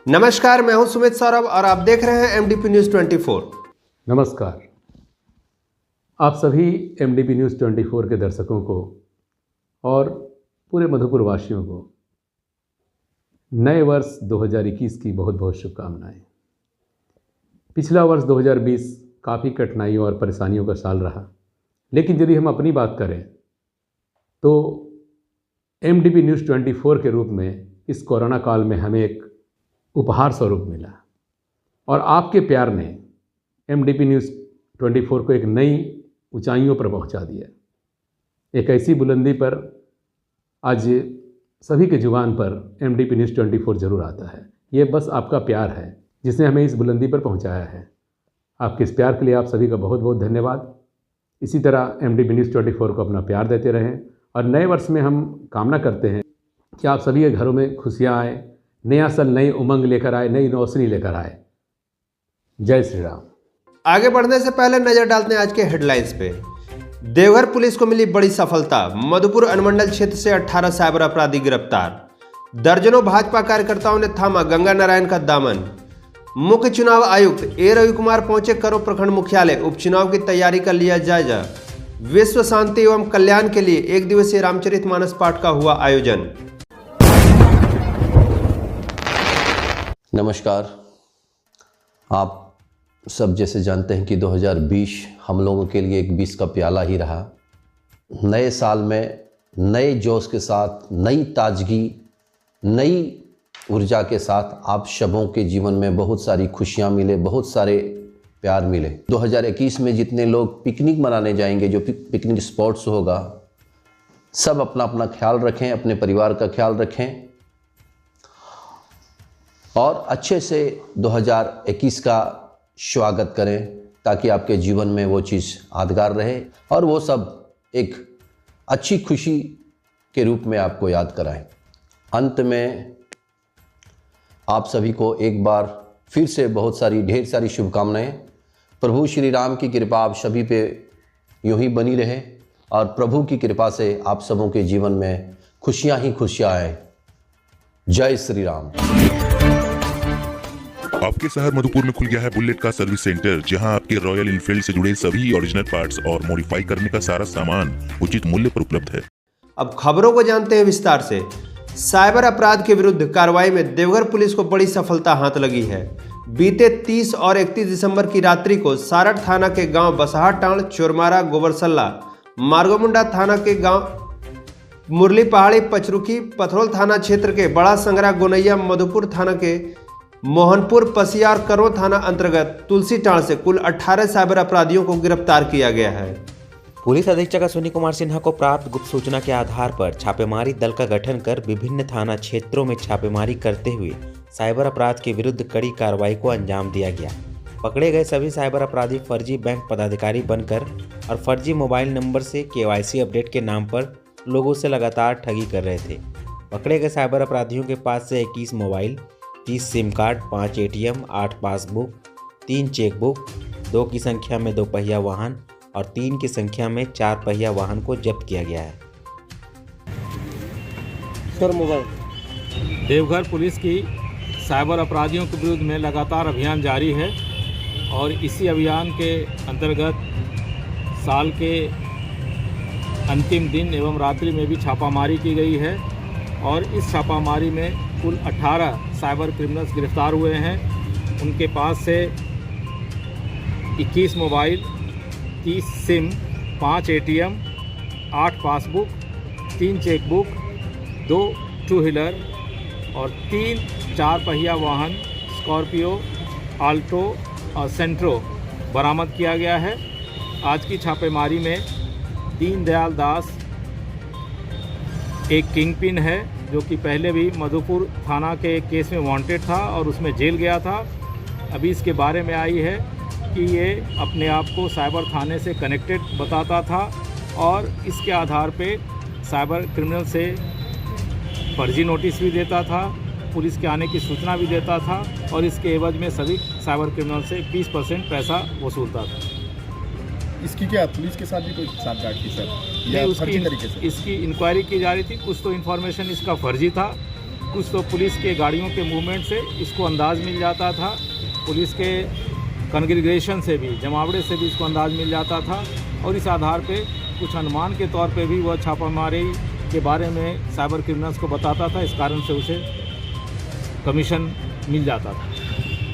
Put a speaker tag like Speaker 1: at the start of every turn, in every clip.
Speaker 1: नमस्कार, मैं हूं सुमित सौरभ और आप देख रहे हैं एमडीपी न्यूज़ 24।
Speaker 2: नमस्कार। आप सभी एमडीपी न्यूज़ 24 के दर्शकों को और पूरे मधुपुर वासियों को नए वर्ष 2021 की बहुत बहुत शुभकामनाएं। पिछला वर्ष 2020 काफ़ी कठिनाइयों और परेशानियों का साल रहा, लेकिन यदि हम अपनी बात करें तो एमडीपी न्यूज़ 24 के रूप में इस कोरोना काल में हमें एक उपहार स्वरूप मिला और आपके प्यार ने एमडीपी न्यूज़ 24 को एक नई ऊंचाइयों पर पहुंचा दिया। एक ऐसी बुलंदी पर आज सभी के जुबान पर एमडीपी न्यूज़ 24 जरूर आता है। ये बस आपका प्यार है जिसने हमें इस बुलंदी पर पहुंचाया है। आपके इस प्यार के लिए आप सभी का बहुत बहुत धन्यवाद। इसी तरह एमडीपी न्यूज़ 24 को अपना प्यार देते रहें और नए वर्ष में हम कामना करते हैं कि आप सभी के घरों में खुशियाँ आए, नया साल नई उमंग लेकर आए, नई रोशनी लेकर आए। जय श्री राम।
Speaker 1: आगे बढ़ने से पहले नजर डालते हैं आज के हेडलाइंस पे। देवघर पुलिस को मिली बड़ी सफलता, मधुपुर अनुमंडल क्षेत्र से 18 साइबर अपराधी गिरफ्तार। दर्जनों भाजपा कार्यकर्ताओं ने थामा गंगा नारायण का दामन। मुख्य चुनाव आयुक्त ए रवि कुमार पहुंचे करो प्रखंड मुख्यालय, उपचुनाव की तैयारी का लिया जायजा। विश्व शांति एवं कल्याण के लिए एक दिवसीय रामचरितमानस पाठ का हुआ आयोजन।
Speaker 3: नमस्कार। आप सब जैसे जानते हैं कि 2020 हम लोगों के लिए एक 20 का प्याला ही रहा। नए साल में नए जोश के साथ, नई ताजगी, नई ऊर्जा के साथ आप सबों के जीवन में बहुत सारी खुशियां मिले, बहुत सारे प्यार मिले। 2021 में जितने लोग पिकनिक मनाने जाएंगे, जो पिकनिक स्पॉट्स होगा, सब अपना अपना ख्याल रखें, अपने परिवार का ख्याल रखें और अच्छे से 2021 का स्वागत करें ताकि आपके जीवन में वो चीज़ यादगार रहे और वो सब एक अच्छी खुशी के रूप में आपको याद कराएं। अंत में आप सभी को एक बार फिर से बहुत सारी ढेर सारी शुभकामनाएं। प्रभु श्री राम की कृपा आप सभी पे यूं ही बनी रहे और प्रभु की कृपा से आप सबों के जीवन में खुशियां ही खुशियां आए। जय श्री राम।
Speaker 4: आपके शहर मधुपुर में खुल गया है बुलेट का सर्विस सेंटर, जहां आपके रॉयल इनफील्ड से जुड़े सभी ओरिजिनल पार्ट्स और मॉडिफाई करने का सारा सामान उचित मूल्य पर उपलब्ध है।
Speaker 1: अब खबरों को जानते हैं विस्तार से। साइबर अपराध के विरुद्ध कार्रवाई में देवघर पुलिस को बड़ी सफलता हाथ लगी है। बीते 30 और 31 दिसंबर की रात्रि को सारठ थाना के गांव बसहाटाण, चोरमारा, गोबरसल्ला, मार्गोमुंडा थाना के गांव मुरली पहाड़ी, पचरुखी, पथरोल थाना क्षेत्र के बड़ा संगरा, गोनैया, मधुपुर थाना के मोहनपुर, पसिया और करो थाना अंतर्गत तुलसीटाण से कुल 18 साइबर अपराधियों को गिरफ्तार किया गया है।
Speaker 5: पुलिस अधीक्षक अश्विनी कुमार सिन्हा को प्राप्त गुप्त सूचना के आधार पर छापेमारी दल का गठन कर विभिन्न थाना क्षेत्रों में छापेमारी करते हुए साइबर अपराध के विरुद्ध कड़ी कार्रवाई को अंजाम दिया गया। पकड़े गए सभी साइबर अपराधी फर्जी बैंक पदाधिकारी बनकर और फर्जी मोबाइल नंबर से KYC अपडेट के नाम पर लोगों से लगातार ठगी कर रहे थे। पकड़े गए साइबर अपराधियों के पास से 21 mobile, 30 SIM card, 5 ATM, 8 passbook, 3 chequebook, 2 की संख्या में 2 पहिया वाहन और 3 की संख्या में 4 पहिया वाहन को जब्त किया गया है।
Speaker 6: सर, मोबाइल देवघर पुलिस की साइबर अपराधियों के विरुद्ध में लगातार अभियान जारी है और इसी अभियान के अंतर्गत साल के अंतिम दिन एवं रात्रि में भी छापामारी की गई है और इस छापामारी में कुल 18 साइबर क्रिमिनल्स गिरफ्तार हुए हैं। उनके पास से 21 mobile, 30 SIM, 5 ATM, 8 passbook, 3 chequebook, 2 two wheeler और 3 4 पहिया वाहन स्कॉर्पियो, आल्टो और सेंट्रो बरामद किया गया है। आज की छापेमारी में दीनदयाल दास एक किंगपिन है जो कि पहले भी मधुपुर थाना के एक केस में वांटेड था और उसमें जेल गया था। अभी इसके बारे में आई है कि ये अपने आप को साइबर थाने से कनेक्टेड बताता था और इसके आधार पे साइबर क्रिमिनल से फर्जी नोटिस भी देता था, पुलिस के आने की सूचना भी देता था और इसके एवज में सभी साइबर क्रिमिनल से 20% पैसा वसूलता था।
Speaker 7: इसकी क्या पुलिस के साथ भी कोई साठगांठ थी सर?
Speaker 6: इसकी इंक्वायरी की जा रही थी। कुछ तो इन्फॉर्मेशन इसका फर्जी था कुछ तो पुलिस के गाड़ियों के मूवमेंट से इसको अंदाज़ मिल जाता था, पुलिस के कॉन्ग्रीगेशन से भी, जमावड़े से भी इसको अंदाज़ मिल जाता था और इस आधार पे कुछ अनुमान के तौर पे भी वह छापामारी के बारे में साइबर क्रिमिनल्स को बताता था। इस कारण से उसे कमीशन मिल जाता था।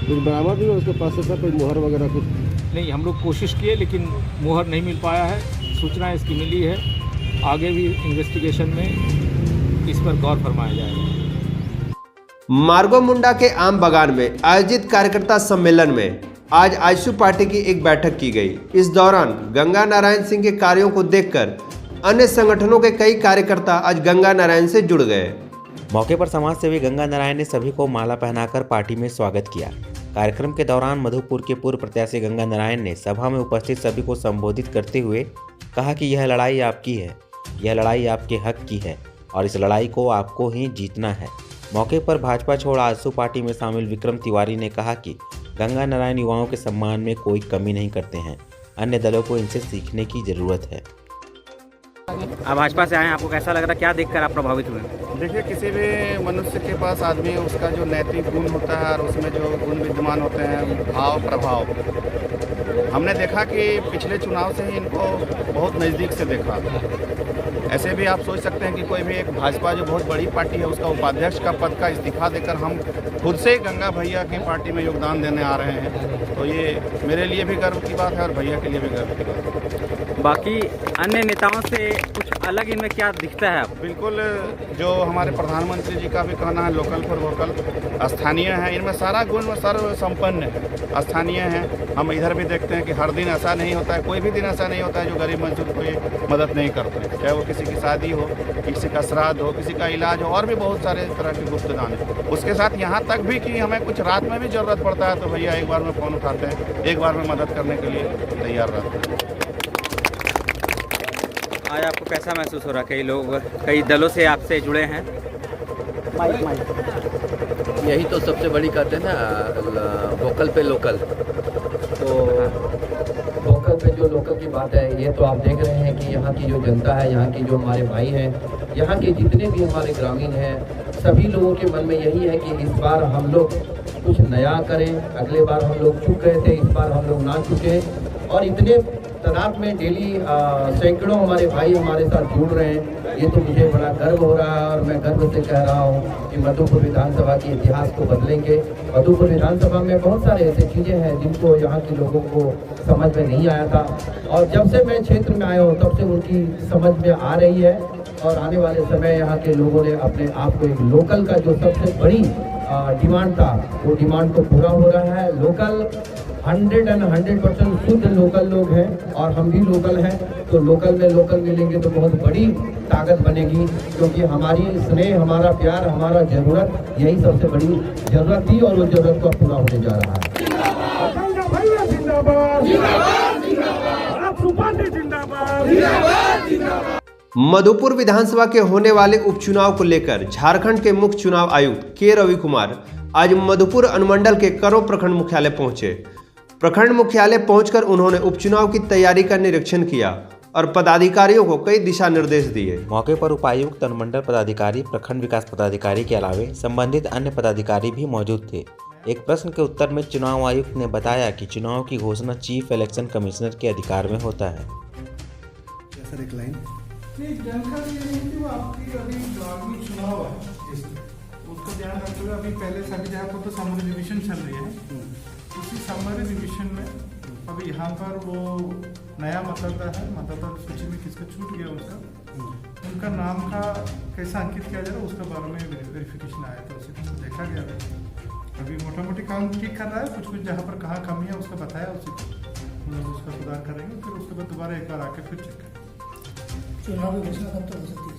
Speaker 7: कुछ बरामद भी उसके पास से सर कोई मुहर वगैरह कुछ?
Speaker 6: नहीं, हम लोग कोशिश किए लेकिन मुहर नहीं मिल पाया है। सूचना इसकी मिली है, आगे भी इन्वेस्टिगेशन में इस पर गौर फरमाया जाएगा।
Speaker 1: मार्गो मुंडा के आम बगान में आयोजित कार्यकर्ता सम्मेलन में आज आजसू पार्टी की एक बैठक की गई। इस दौरान गंगा नारायण सिंह के कार्यों को देखकर अन्य संगठनों के कई कार्यकर्ता आज गंगा नारायण से जुड़ गए।
Speaker 5: मौके पर समाज सेवी गंगा नारायण ने सभी को माला पहनाकर पार्टी में स्वागत किया। कार्यक्रम के दौरान मधुपुर के पूर्व प्रत्याशी गंगा नारायण ने सभा में उपस्थित सभी को संबोधित करते हुए कहा कि यह लड़ाई आपकी है, यह लड़ाई आपके हक की है और इस लड़ाई को आपको ही जीतना है। मौके पर भाजपा छोड़ आजसू पार्टी में शामिल विक्रम तिवारी ने कहा कि गंगा नारायण युवाओं के सम्मान में कोई कमी नहीं करते हैं, अन्य दलों को इनसे सीखने की जरूरत है।
Speaker 8: आप भाजपा से आए हैं, आपको कैसा लग रहा है, क्या देखकर आप प्रभावित हुए?
Speaker 7: देखिए, किसी भी मनुष्य के पास आदमी उसका जो नैतिक गुण होता है और उसमें जो गुण विद्यमान होते हैं, भाव प्रभाव, हमने देखा कि पिछले चुनाव से ही इनको बहुत नज़दीक से देखा। ऐसे भी आप सोच सकते हैं कि कोई भी एक भाजपा जो बहुत बड़ी पार्टी है उसका उपाध्यक्ष का पद का इस्तीफा देकर हम खुद से गंगा भैया की पार्टी में योगदान देने आ रहे हैं, तो ये मेरे लिए भी गर्व की बात है और भैया के लिए भी गर्व की बात है।
Speaker 8: बाकी अन्य नेताओं से कुछ अलग इनमें क्या दिखता है?
Speaker 7: बिल्कुल, जो हमारे प्रधानमंत्री जी का भी कहना है लोकल फॉर वोकल, स्थानीय है, इनमें सारा गुण सर्व संपन्न है, स्थानीय है। हम इधर भी देखते हैं कि हर दिन ऐसा नहीं होता है, कोई भी दिन ऐसा नहीं होता है जो गरीब मजदूर को ये मदद नहीं करते हैं, चाहे वो किसी की शादी हो, किसी का श्राद्ध हो, किसी का इलाज हो, और भी बहुत सारे तरह के गुप्त दान है। उसके साथ यहाँ तक भी कि हमें कुछ रात में भी ज़रूरत पड़ता है तो भैया एक बार में फ़ोन उठाते हैं, एक बार में मदद करने के लिए तैयार रहते हैं।
Speaker 8: आज आपको कैसा महसूस हो रहा है? कई लोग कई दलों से आपसे जुड़े हैं।
Speaker 9: यही तो सबसे बड़ी कहते हैं ना, वोकल पे लोकल। तो वोकल पे जो लोकल की बात है, ये तो आप देख रहे हैं कि यहाँ की जो जनता है, यहाँ की जो हमारे भाई हैं, यहाँ के जितने भी हमारे ग्रामीण हैं, सभी लोगों के मन में यही है कि इस बार हम लोग कुछ नया करें। अगले बार हम लोग चुक गए थे, इस बार हम लोग ना चुके, और इतने तादाद में डेली सैकड़ों हमारे भाई हमारे साथ जुड़ रहे हैं। ये तो मुझे बड़ा गर्व हो रहा है और मैं गर्व से कह रहा हूँ कि मधुपुर विधानसभा के इतिहास को बदलेंगे। मधुपुर विधानसभा में बहुत सारे ऐसे चीज़ें हैं जिनको यहाँ के लोगों को समझ में नहीं आया था, और जब से मैं क्षेत्र में आया हूँ तब से उनकी समझ में आ रही है। और आने वाले समय यहाँ के लोगों ने अपने आप को एक लोकल का जो सबसे बड़ी डिमांड था, वो डिमांड को पूरा हो रहा है। लोकल 100% शुद्ध लोकल लोग हैं और हम भी लोकल हैं, तो लोकल में लोकल मिलेंगे तो बहुत बड़ी ताकत बनेगी, क्योंकि हमारी स्नेह, हमारा प्यार, हमारा ज़रूरत, यही सबसे बड़ी ज़रूरत थी और वो ज़रूरत को पूरा होने जा रहा है।
Speaker 1: मधुपुर विधानसभा के होने वाले उपचुनाव को लेकर झारखंड के मुख्य चुनाव आयुक्त के रवि कुमार आज मधुपुर अनुमंडल के करो प्रखंड मुख्यालय पहुंचे। प्रखंड मुख्यालय पहुंचकर उन्होंने उपचुनाव की तैयारी का निरीक्षण किया और पदाधिकारियों को कई दिशा निर्देश दिए।
Speaker 5: मौके पर उपायुक्त, अनुमंडल पदाधिकारी, प्रखंड विकास पदाधिकारी के अलावे संबंधित अन्य पदाधिकारी भी मौजूद थे। एक प्रश्न के उत्तर में चुनाव आयुक्त ने बताया कि चुनाव की घोषणा चीफ इलेक्शन कमिश्नर के अधिकार में होता है।
Speaker 10: जानकारी ये नहीं थी, वो आपकी अभी आगामी चुनाव है उसको ध्यान रखते हुए अभी पहले सभी जगह पर तो समरी रिविजन चल रही है, उसी समरी रिविजन में अभी यहाँ पर वो नया मतदाता है, मतदाता सूची में किसका छूट गया उनका नाम का कैसा अंकित किया जा रहा है उसके बारे में वेरिफिकेशन आया था, उसी को देखा गया था। अभी मोटा मोटी काम ठीक कर रहा है, कुछ कुछ जहाँ पर कहाँ कमी है उसका बताया, उसी को हम लोग उसका सुधार करेंगे, फिर उसके बाद दोबारा एक बार आके फिर चेक करेंगे।
Speaker 11: चुनाव की घोषणा कब तक हो सकती है?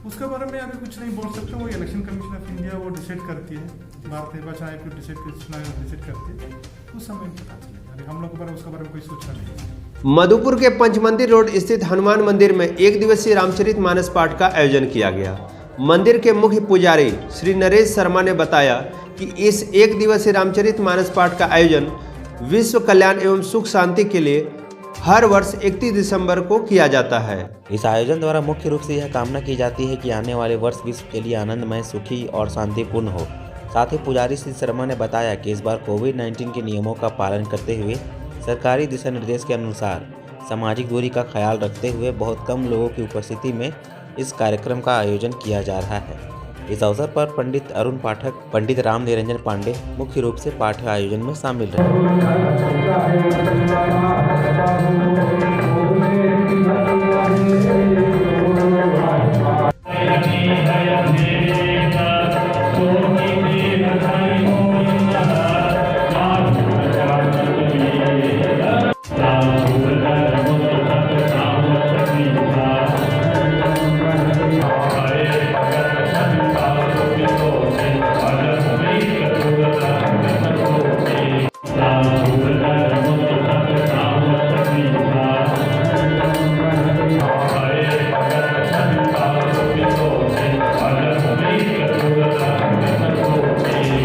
Speaker 10: उसके बारे में अभी कुछ नहीं बोल सकते, वो इलेक्शन कमीशन ऑफ इंडिया वो डिसाइड करती है, भारतीय निर्वाचन आयोग को डिसाइड करती है, उस समय पता चलेगा। अभी हम लोग को उसके बारे में कोई सूचना नहीं।
Speaker 1: मधुपुर के पंचमंदिर रोड स्थित हनुमान मंदिर में एक दिवसीय रामचरितमानस पाठ का आयोजन किया गया। मंदिर के मुख्य पुजारी श्री नरेश शर्मा ने बताया कि इस एक दिवसीय रामचरितमानस पाठ का आयोजन विश्व कल्याण एवं सुख शांति के लिए हर वर्ष 31 दिसंबर को किया जाता है।
Speaker 5: इस आयोजन द्वारा मुख्य रूप से यह कामना की जाती है कि आने वाले वर्ष विश्व के लिए आनंदमय, सुखी और शांतिपूर्ण हो। साथ ही पुजारी श्री शर्मा ने बताया कि इस बार कोविड-19 के नियमों का पालन करते हुए सरकारी दिशा निर्देश के अनुसार सामाजिक दूरी का ख्याल रखते हुए बहुत कम लोगों की उपस्थिति में इस कार्यक्रम का आयोजन किया जा रहा है। इस अवसर पर पंडित अरुण पाठक, पंडित राम निरंजन पांडे मुख्य रूप से पाठ आयोजन में शामिल रहे।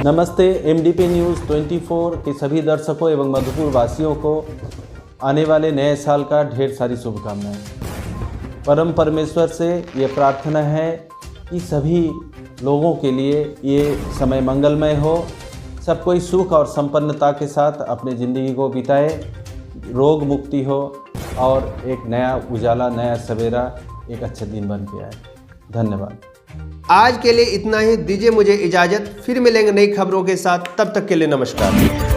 Speaker 12: नमस्ते। MDP न्यूज़ 24 के सभी दर्शकों एवं मधुपुर वासियों को आने वाले नए साल का ढेर सारी शुभकामनाएं। परम परमेश्वर से ये प्रार्थना है कि सभी लोगों के लिए ये समय मंगलमय हो, सब कोई सुख और संपन्नता के साथ अपने ज़िंदगी को बिताए, रोग मुक्ति हो और एक नया उजाला, नया सवेरा, एक अच्छा दिन बन के आए। धन्यवाद।
Speaker 1: आज के लिए इतना ही। दीजिए मुझे इजाज़त, फिर मिलेंगे नई खबरों के साथ। तब तक के लिए नमस्कार।